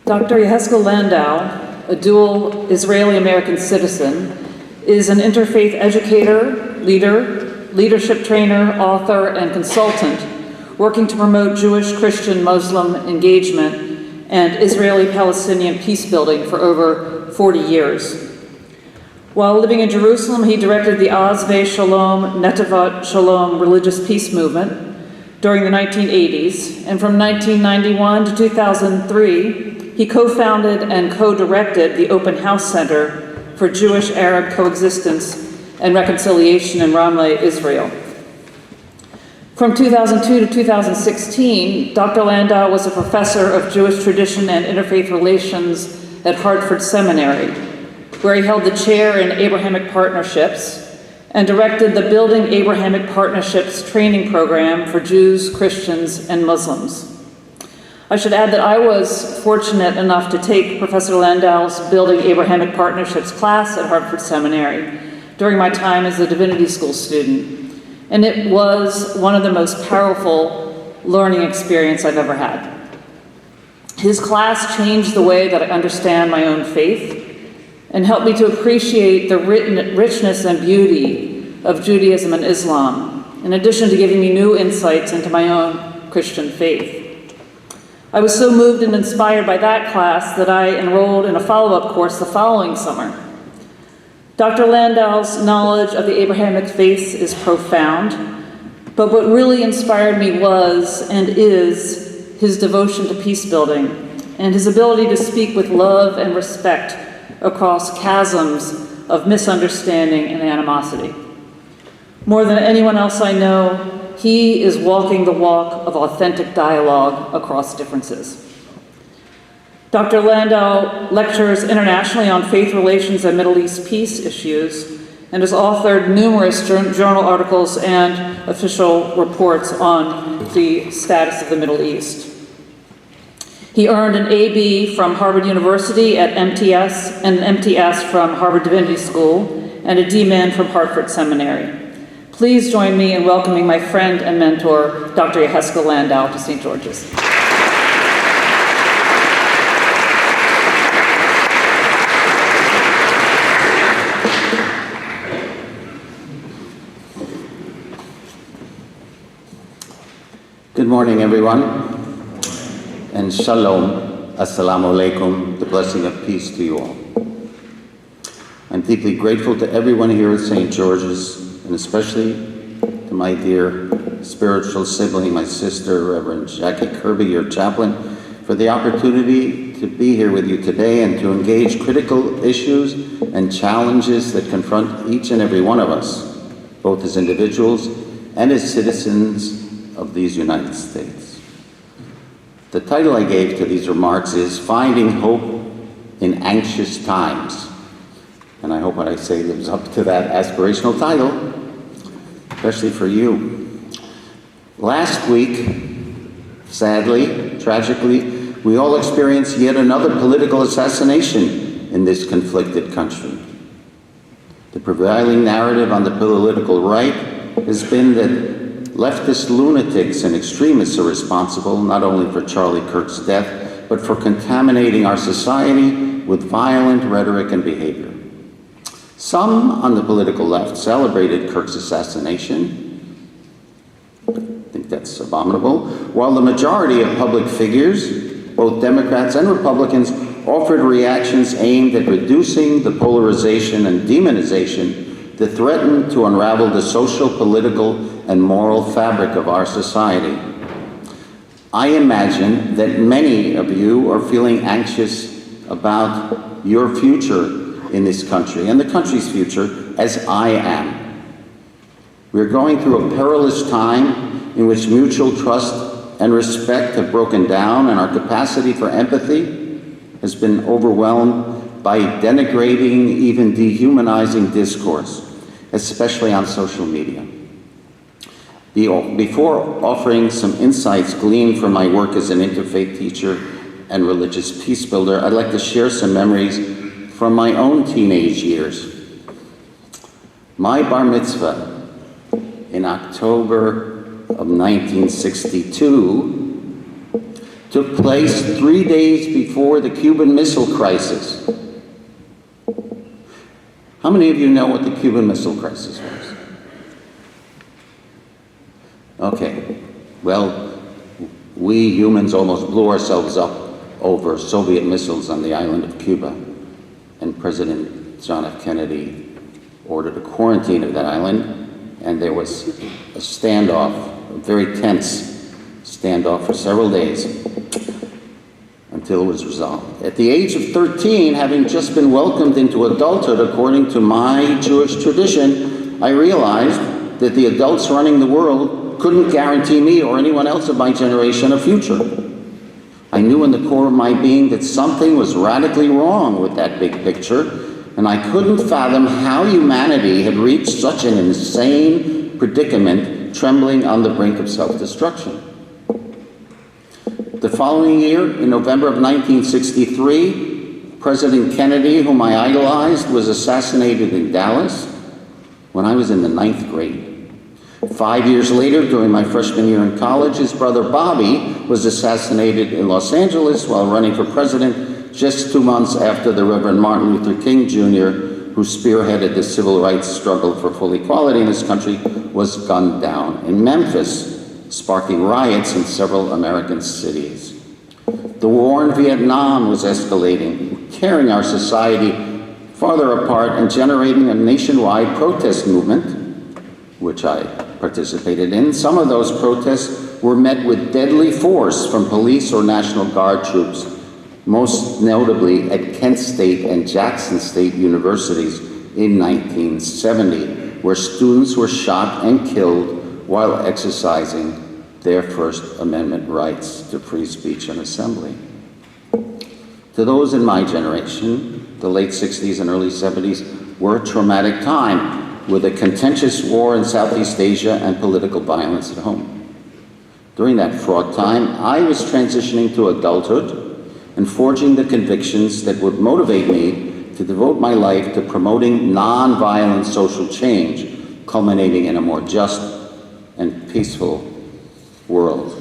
Dr. Yehezkel Landau, a dual Israeli-American citizen, is an interfaith educator, leader, leadership trainer, author, and consultant working to promote Jewish, Christian, Muslim engagement and Israeli-Palestinian peace building for over 40 years. While living in Jerusalem, he directed the Azve Shalom, Netivot Shalom religious peace movement during the 1980s, and from 1991 to 2003, he co-founded and co-directed the Open House Center for Jewish-Arab Coexistence and Reconciliation in Ramleh, Israel. From 2002 to 2016, Dr. Landau was a professor of Jewish tradition and interfaith relations at Hartford Seminary, where he held the chair in Abrahamic Partnerships and directed the Building Abrahamic Partnerships training program for Jews, Christians, and Muslims. I should add that I was fortunate enough to take Professor Landau's Building Abrahamic Partnerships class at Hartford Seminary during my time as a divinity school student, and it was one of the most powerful learning experiences I've ever had. His class changed the way that I understand my own faith and helped me to appreciate the richness and beauty of Judaism and Islam, in addition to giving me new insights into my own Christian faith. I was so moved and inspired by that class that I enrolled in a follow-up course the following summer. Dr. Landau's knowledge of the Abrahamic faith is profound, but what really inspired me was and is his devotion to peace building and his ability to speak with love and respect across chasms of misunderstanding and animosity. More than anyone else I know, he is walking the walk of authentic dialogue across differences. Dr. Landau lectures internationally on faith relations and Middle East peace issues and has authored numerous journal articles and official reports on the status of the Middle East. He earned an AB from Harvard University at MTS and an MTS from Harvard Divinity School and a DMin from Hartford Seminary. Please join me in welcoming my friend and mentor, Dr. Yehezkel Landau, to St. George's. Good morning, everyone. And shalom, assalamu alaikum, the blessing of peace to you all. I'm deeply grateful to everyone here at St. George's, and especially to my dear spiritual sibling, my sister, Reverend Jackie Kirby, your chaplain, for the opportunity to be here with you today and to engage critical issues and challenges that confront each and every one of us, both as individuals and as citizens of these United States. The title I gave to these remarks is Finding Hope in Anxious Times. And I hope what I say lives up to that aspirational title, especially for you. Last week, sadly, tragically, we all experienced yet another political assassination in this conflicted country. The prevailing narrative on the political right has been that leftist lunatics and extremists are responsible not only for Charlie Kirk's death, but for contaminating our society with violent rhetoric and behavior. Some on the political left celebrated Kirk's assassination. I think that's abominable. While the majority of public figures, both Democrats and Republicans, offered reactions aimed at reducing the polarization and demonization that threaten to unravel the social, political, and moral fabric of our society. I imagine that many of you are feeling anxious about your future in this country and the country's future, as I am. We're going through a perilous time in which mutual trust and respect have broken down, and our capacity for empathy has been overwhelmed by denigrating, even dehumanizing discourse, especially on social media. Before offering some insights gleaned from my work as an interfaith teacher and religious peace builder, I'd like to share some memories from my own teenage years. My bar mitzvah in October of 1962 took place 3 days before the Cuban Missile Crisis. How many of you know what the Cuban Missile Crisis was? Okay, well, we humans almost blew ourselves up over Soviet missiles on the island of Cuba, and President John F. Kennedy ordered a quarantine of that island, and there was a standoff, a very tense standoff for several days until it was resolved. At the age of 13, having just been welcomed into adulthood according to my Jewish tradition, I realized that the adults running the world couldn't guarantee me or anyone else of my generation a future. I knew in the core of my being that something was radically wrong with that big picture, and I couldn't fathom how humanity had reached such an insane predicament, trembling on the brink of self-destruction. The following year, in November of 1963, President Kennedy, whom I idolized, was assassinated in Dallas when I was in the 9th grade. 5 years later, during my freshman year in college, his brother Bobby was assassinated in Los Angeles while running for president just 2 months after the Reverend Martin Luther King Jr., who spearheaded the civil rights struggle for full equality in this country, was gunned down in Memphis, sparking riots in several American cities. The war in Vietnam was escalating, tearing our society farther apart and generating a nationwide protest movement, which I participated in. Some of those protests were met with deadly force from police or National Guard troops, most notably at Kent State and Jackson State universities in 1970, where students were shot and killed while exercising their First Amendment rights to free speech and assembly. To those in my generation, the late 60s and early 70s were a traumatic time, with a contentious war in Southeast Asia and political violence at home. During that fraught time, I was transitioning to adulthood and forging the convictions that would motivate me to devote my life to promoting nonviolent social change, culminating in a more just and peaceful world.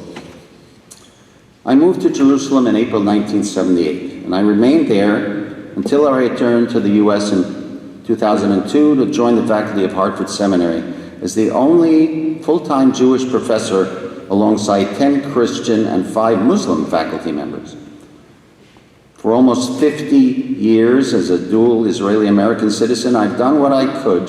I moved to Jerusalem in April 1978, and I remained there until I returned to the U.S. in 2002 to join the faculty of Hartford Seminary as the only full-time Jewish professor alongside 10 Christian and 5 Muslim faculty members. For almost 50 years as a dual Israeli-American citizen, I've done what I could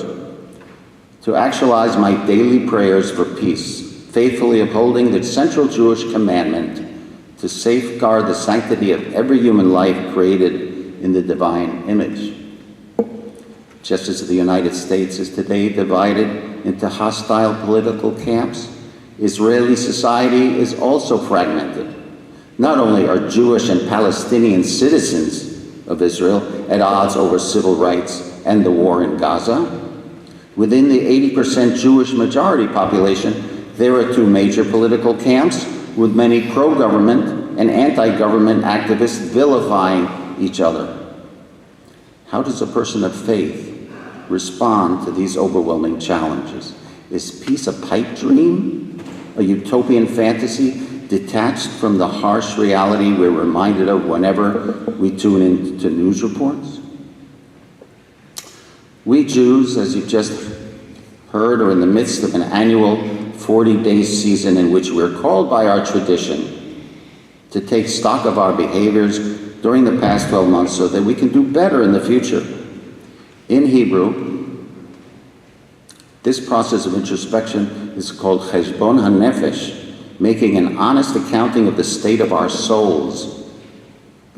to actualize my daily prayers for peace, faithfully upholding the central Jewish commandment to safeguard the sanctity of every human life created in the divine image. Just as the United States is today divided into hostile political camps, Israeli society is also fragmented. Not only are Jewish and Palestinian citizens of Israel at odds over civil rights and the war in Gaza, within the 80% Jewish majority population, there are 2 major political camps, with many pro-government and anti-government activists vilifying each other. How does a person of faith respond to these overwhelming challenges? Is peace a pipe dream, a utopian fantasy detached from the harsh reality we're reminded of whenever we tune into news reports? We Jews, as you've just heard, are in the midst of an annual 40-day season in which we're called by our tradition to take stock of our behaviors during the past 12 months so that we can do better in the future. In Hebrew, this process of introspection is called cheshbon hanefesh, making an honest accounting of the state of our souls.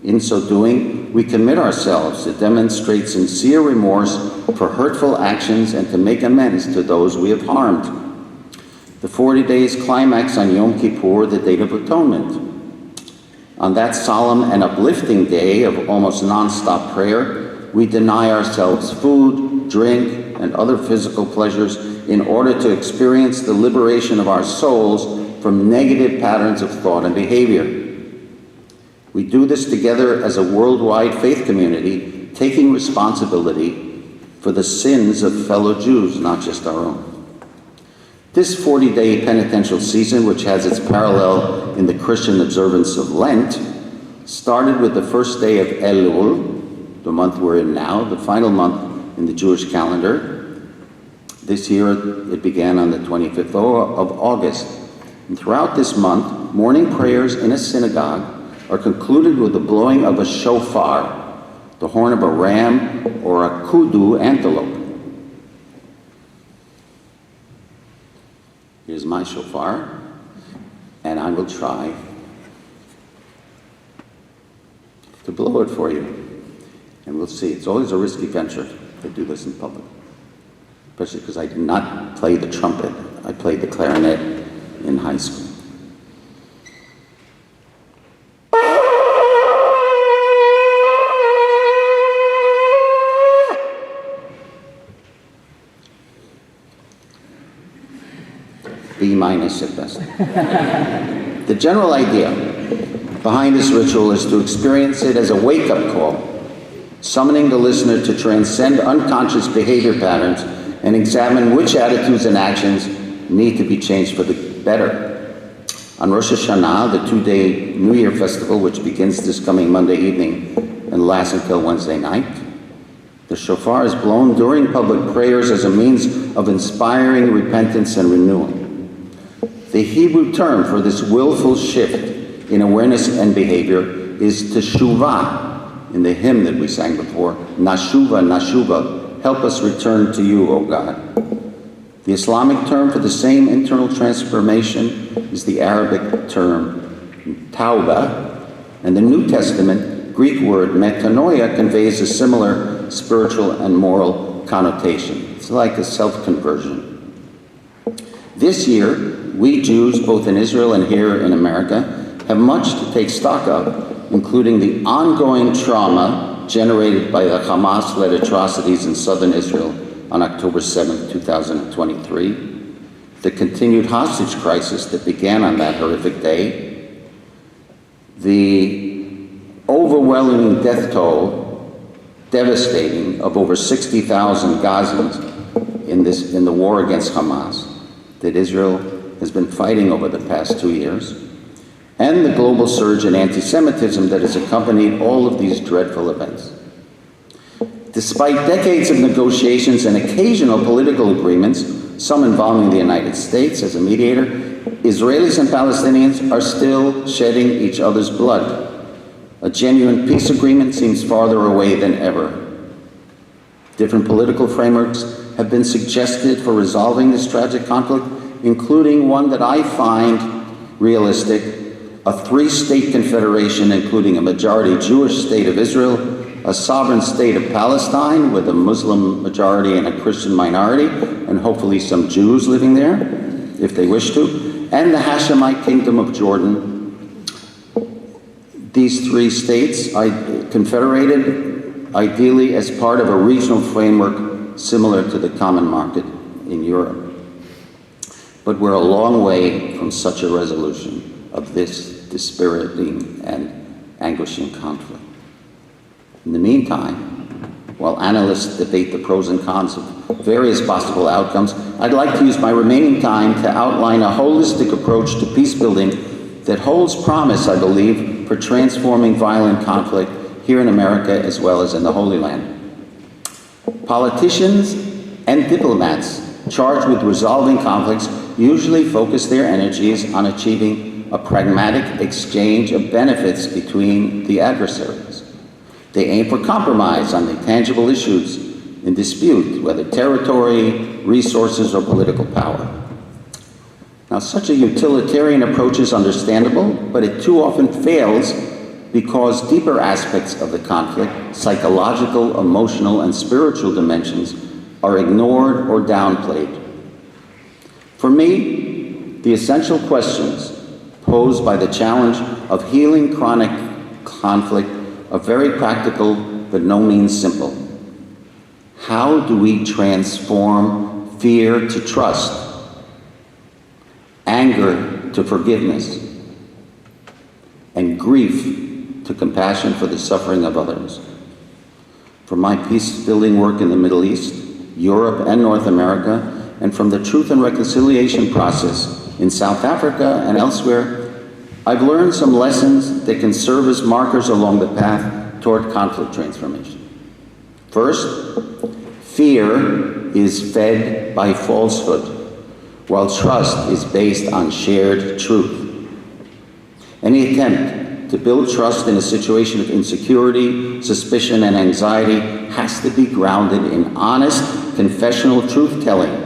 In so doing, we commit ourselves to demonstrate sincere remorse for hurtful actions and to make amends to those we have harmed. The 40 days climax on Yom Kippur, the Day of Atonement. On that solemn and uplifting day of almost non-stop prayer, we deny ourselves food, drink, and other physical pleasures in order to experience the liberation of our souls from negative patterns of thought and behavior. We do this together as a worldwide faith community, taking responsibility for the sins of fellow Jews, not just our own. This 40-day penitential season, which has its parallel in the Christian observance of Lent, started with the first day of Elul, the month we're in now, the final month in the Jewish calendar. This year it began on the 25th of August. And throughout this month, morning prayers in a synagogue are concluded with the blowing of a shofar, the horn of a ram or a kudu antelope. Here's my shofar, and I will try to blow it for you. And we'll see. It's always a risky venture to do this in public, especially because I did not play the trumpet. I played the clarinet in high school. B minus at best. The general idea behind this ritual is to experience it as a wake-up call, summoning the listener to transcend unconscious behavior patterns and examine which attitudes and actions need to be changed for the better. On Rosh Hashanah, the two-day New Year festival, which begins this coming Monday evening and lasts until Wednesday night, the shofar is blown during public prayers as a means of inspiring repentance and renewal. The Hebrew term for this willful shift in awareness and behavior is teshuvah. In the hymn that we sang before, Nashuva, Nashuva, help us return to you, O God. The Islamic term for the same internal transformation is the Arabic term tawbah, and the New Testament Greek word metanoia conveys a similar spiritual and moral connotation. It's like a self-conversion. This year, we Jews, both in Israel and here in America, have much to take stock of, including the ongoing trauma generated by the Hamas-led atrocities in southern Israel on October 7, 2023, the continued hostage crisis that began on that horrific day, the overwhelming death toll, devastating, of over 60,000 Gazans in the war against Hamas that Israel has been fighting over the past 2 years, and the global surge in anti-Semitism that has accompanied all of these dreadful events. Despite decades of negotiations and occasional political agreements, some involving the United States as a mediator, Israelis and Palestinians are still shedding each other's blood. A genuine peace agreement seems farther away than ever. Different political frameworks have been suggested for resolving this tragic conflict, including one that I find realistic, a three-state confederation including a majority Jewish state of Israel, a sovereign state of Palestine with a Muslim majority and a Christian minority, and hopefully some Jews living there, if they wish to, and the Hashemite Kingdom of Jordan. These three states confederated ideally as part of a regional framework similar to the common market in Europe. But we're a long way from such a resolution of this dispiriting and anguishing conflict. In the meantime, while analysts debate the pros and cons of various possible outcomes, I'd like to use my remaining time to outline a holistic approach to peace building that holds promise, I believe, for transforming violent conflict here in America as well as in the Holy Land. Politicians and diplomats charged with resolving conflicts usually focus their energies on achieving a pragmatic exchange of benefits between the adversaries. They aim for compromise on the tangible issues in dispute, whether territory, resources, or political power. Now, such a utilitarian approach is understandable, but it too often fails because deeper aspects of the conflict, psychological, emotional, and spiritual dimensions, are ignored or downplayed. For me, the essential questions posed by the challenge of healing chronic conflict are very practical, but no means simple. How do we transform fear to trust, anger to forgiveness, and grief to compassion for the suffering of others? For my peace-building work in the Middle East, Europe, and North America, and from the Truth and Reconciliation process in South Africa and elsewhere, I've learned some lessons that can serve as markers along the path toward conflict transformation. First, fear is fed by falsehood, while trust is based on shared truth. Any attempt to build trust in a situation of insecurity, suspicion, and anxiety has to be grounded in honest, confessional truth-telling.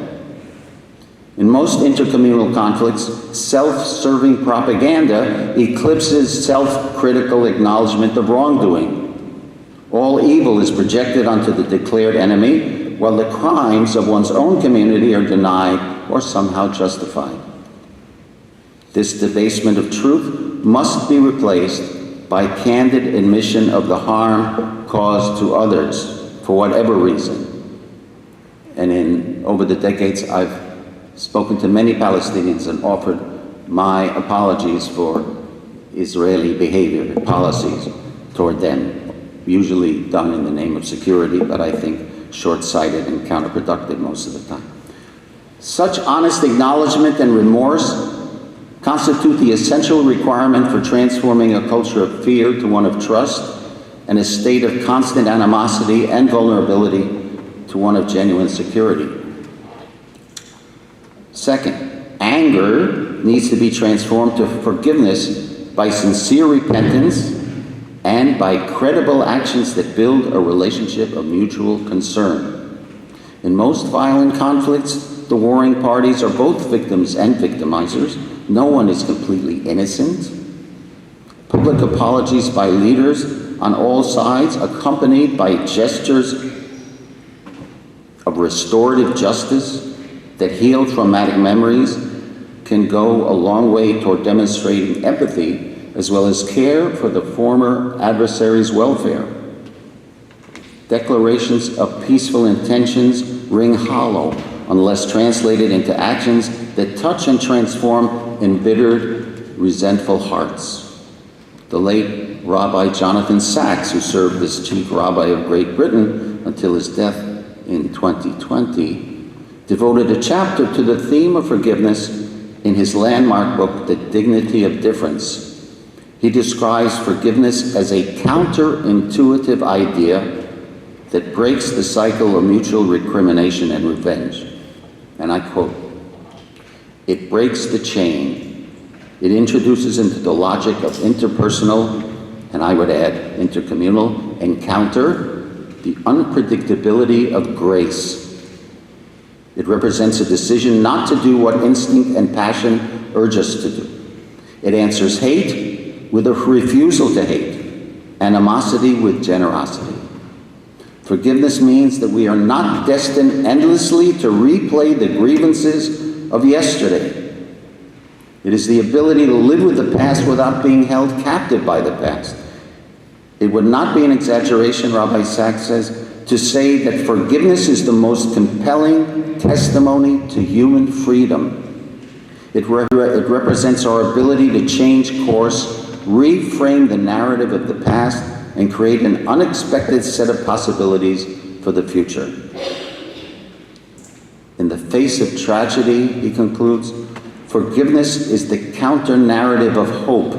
In most intercommunal conflicts, self-serving propaganda eclipses self-critical acknowledgement of wrongdoing. All evil is projected onto the declared enemy, while the crimes of one's own community are denied or somehow justified. This debasement of truth must be replaced by candid admission of the harm caused to others for whatever reason. And over the decades, I've spoken to many Palestinians and offered my apologies for Israeli behavior and policies toward them, usually done in the name of security, but I think short-sighted and counterproductive most of the time. Such honest acknowledgement and remorse constitute the essential requirement for transforming a culture of fear to one of trust and a state of constant animosity and vulnerability to one of genuine security. Second, anger needs to be transformed to forgiveness by sincere repentance and by credible actions that build a relationship of mutual concern. In most violent conflicts, the warring parties are both victims and victimizers. No one is completely innocent. Public apologies by leaders on all sides, accompanied by gestures of restorative justice that heal traumatic memories, can go a long way toward demonstrating empathy as well as care for the former adversary's welfare. Declarations of peaceful intentions ring hollow unless translated into actions that touch and transform embittered, resentful hearts. The late Rabbi Jonathan Sacks, who served as chief rabbi of Great Britain until his death in 2020, devoted a chapter to the theme of forgiveness in his landmark book, The Dignity of Difference. He describes forgiveness as a counterintuitive idea that breaks the cycle of mutual recrimination and revenge. And I quote, "It breaks the chain. It introduces into the logic of interpersonal, and I would add intercommunal, encounter, the unpredictability of grace. It represents a decision not to do what instinct and passion urge us to do. It answers hate with a refusal to hate, animosity with generosity. Forgiveness means that we are not destined endlessly to replay the grievances of yesterday. It is the ability to live with the past without being held captive by the past. It would not be an exaggeration, Rabbi Sacks says, to say that forgiveness is the most compelling testimony to human freedom. It represents our ability to change course, reframe the narrative of the past, and create an unexpected set of possibilities for the future. In the face of tragedy," he concludes, "forgiveness is the counter-narrative of hope.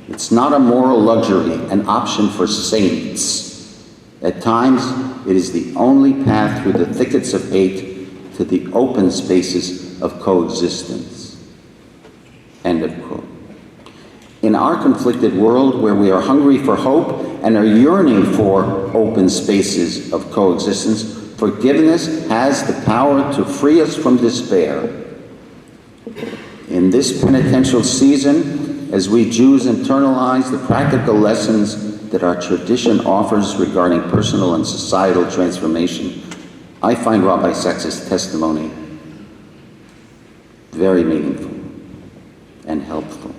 It's not a moral luxury, an option for saints. At times, it is the only path through the thickets of hate to the open spaces of coexistence." End of quote. In our conflicted world, where we are hungry for hope and are yearning for open spaces of coexistence, forgiveness has the power to free us from despair. In this penitential season, as we Jews internalize the practical lessons that our tradition offers regarding personal and societal transformation, I find Rabbi Sacks' testimony very meaningful and helpful.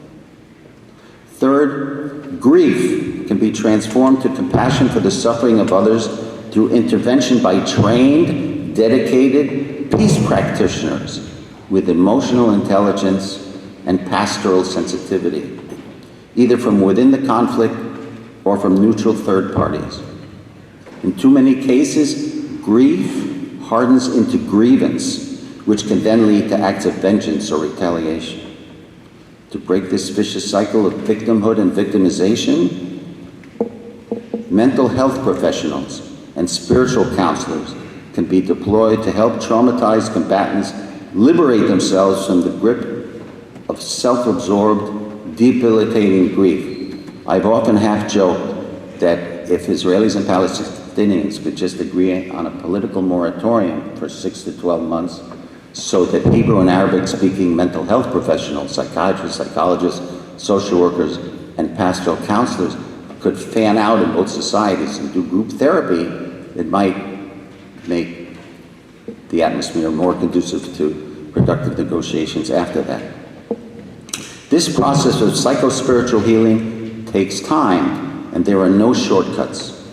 Third, grief can be transformed to compassion for the suffering of others through intervention by trained, dedicated peace practitioners with emotional intelligence and pastoral sensitivity, either from within the conflict or from neutral third parties. In too many cases, grief hardens into grievance, which can then lead to acts of vengeance or retaliation. To break this vicious cycle of victimhood and victimization, mental health professionals and spiritual counselors can be deployed to help traumatized combatants liberate themselves from the grip of self-absorbed, debilitating grief. I've often half-joked that if Israelis and Palestinians could just agree on a political moratorium for 6 to 12 months so that Hebrew and Arabic-speaking mental health professionals, psychiatrists, psychologists, social workers, and pastoral counselors could fan out in both societies and do group therapy, it might make the atmosphere more conducive to productive negotiations after that. This process of psycho-spiritual healing takes time, and there are no shortcuts.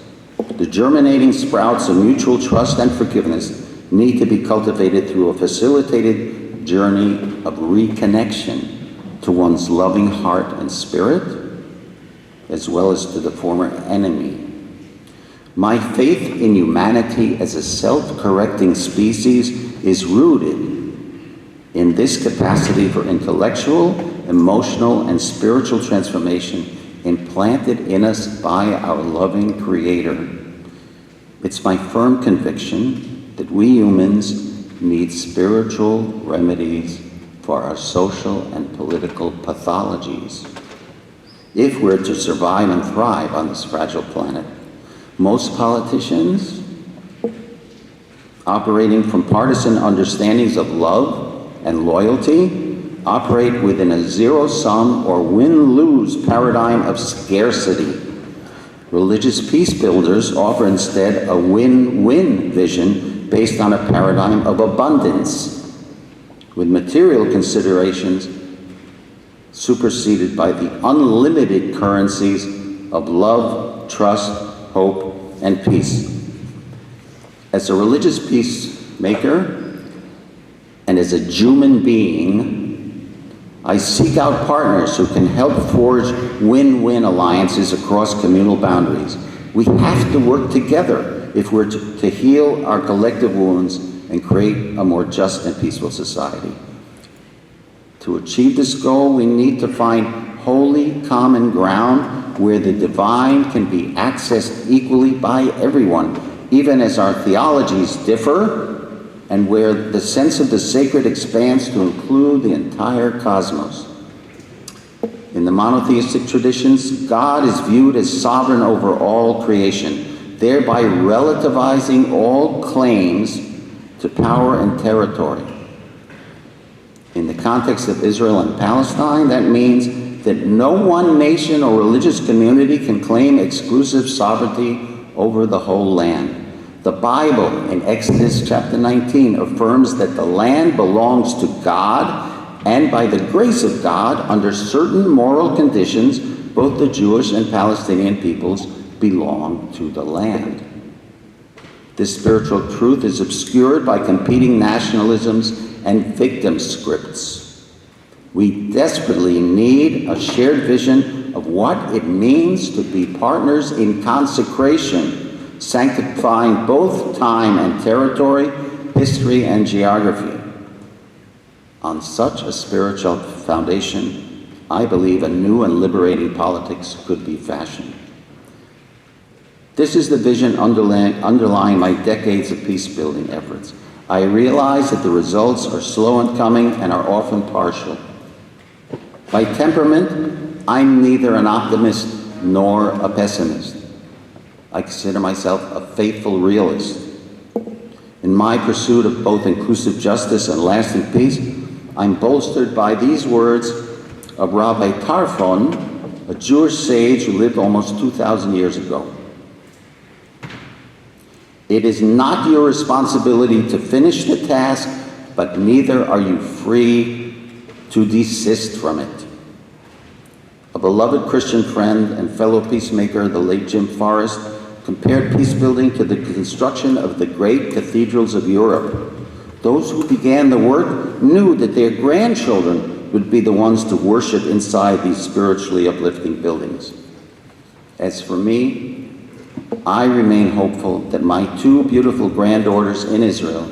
The germinating sprouts of mutual trust and forgiveness need to be cultivated through a facilitated journey of reconnection to one's loving heart and spirit, as well as to the former enemy. My faith in humanity as a self-correcting species is rooted in this capacity for intellectual, emotional, and spiritual transformation implanted in us by our loving Creator. It's my firm conviction that we humans need spiritual remedies for our social and political pathologies if we're to survive and thrive on this fragile planet. Most politicians, operating from partisan understandings of love and loyalty, operate within a zero-sum or win-lose paradigm of scarcity. Religious peace builders offer instead a win-win vision based on a paradigm of abundance, with material considerations superseded by the unlimited currencies of love, trust, hope, and peace. As a religious peacemaker and as a human being, I seek out partners who can help forge win-win alliances across communal boundaries. We have to work together if we're to heal our collective wounds and create a more just and peaceful society. To achieve this goal, we need to find holy common ground where the divine can be accessed equally by everyone, even as our theologies differ, and where the sense of the sacred expands to include the entire cosmos. In the monotheistic traditions, God is viewed as sovereign over all creation, thereby relativizing all claims to power and territory. In the context of Israel and Palestine, that means that no one nation or religious community can claim exclusive sovereignty over the whole land. The Bible in Exodus chapter 19 affirms that the land belongs to God, and by the grace of God, under certain moral conditions, both the Jewish and Palestinian peoples belong to the land. This spiritual truth is obscured by competing nationalisms and victim scripts. We desperately need a shared vision of what it means to be partners in consecration, sanctifying both time and territory, history and geography. On such a spiritual foundation, I believe a new and liberating politics could be fashioned. This is the vision underlying my decades of peace-building efforts. I realize that the results are slow in coming and are often partial. By temperament, I'm neither an optimist nor a pessimist. I consider myself a faithful realist. In my pursuit of both inclusive justice and lasting peace, I'm bolstered by these words of Rabbi Tarfon, a Jewish sage who lived almost 2,000 years ago. It is not your responsibility to finish the task, but neither are you free to desist from it. A beloved Christian friend and fellow peacemaker, the late Jim Forrest, compared peacebuilding to the construction of the great cathedrals of Europe. Those who began the work knew that their grandchildren would be the ones to worship inside these spiritually uplifting buildings. As for me, I remain hopeful that my two beautiful granddaughters in Israel,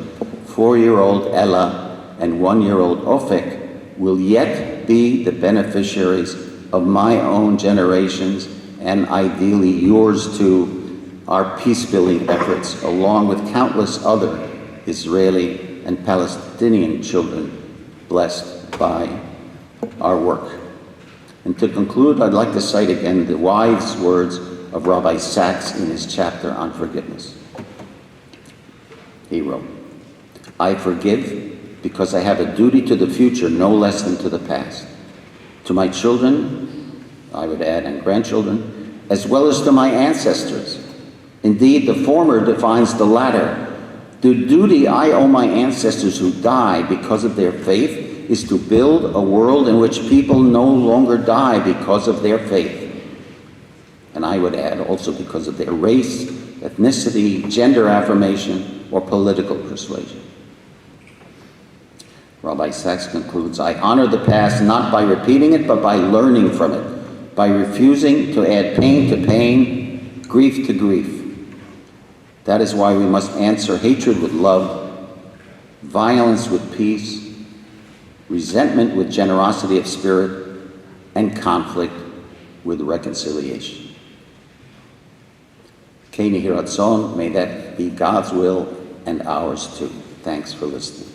4-year-old Ella and 1-year-old Ofek will yet be the beneficiaries of my own generations and ideally yours too, our peace-building efforts, along with countless other Israeli and Palestinian children blessed by our work. And to conclude, I'd like to cite again the wise words of Rabbi Sachs in his chapter on forgiveness. He wrote, "I forgive because I have a duty to the future no less than to the past. To my children," I would add, and grandchildren, "as well as to my ancestors. Indeed, the former defines the latter. The duty I owe my ancestors who died because of their faith is to build a world in which people no longer die because of their faith." And I would add, also because of their race, ethnicity, gender affirmation, or political persuasion. Rabbi Sachs concludes, "I honor the past not by repeating it, but by learning from it, by refusing to add pain to pain, grief to grief. That is why we must answer hatred with love, violence with peace, resentment with generosity of spirit, and conflict with reconciliation." Kei Nihi Ratzon, may that be God's will and ours too. Thanks for listening.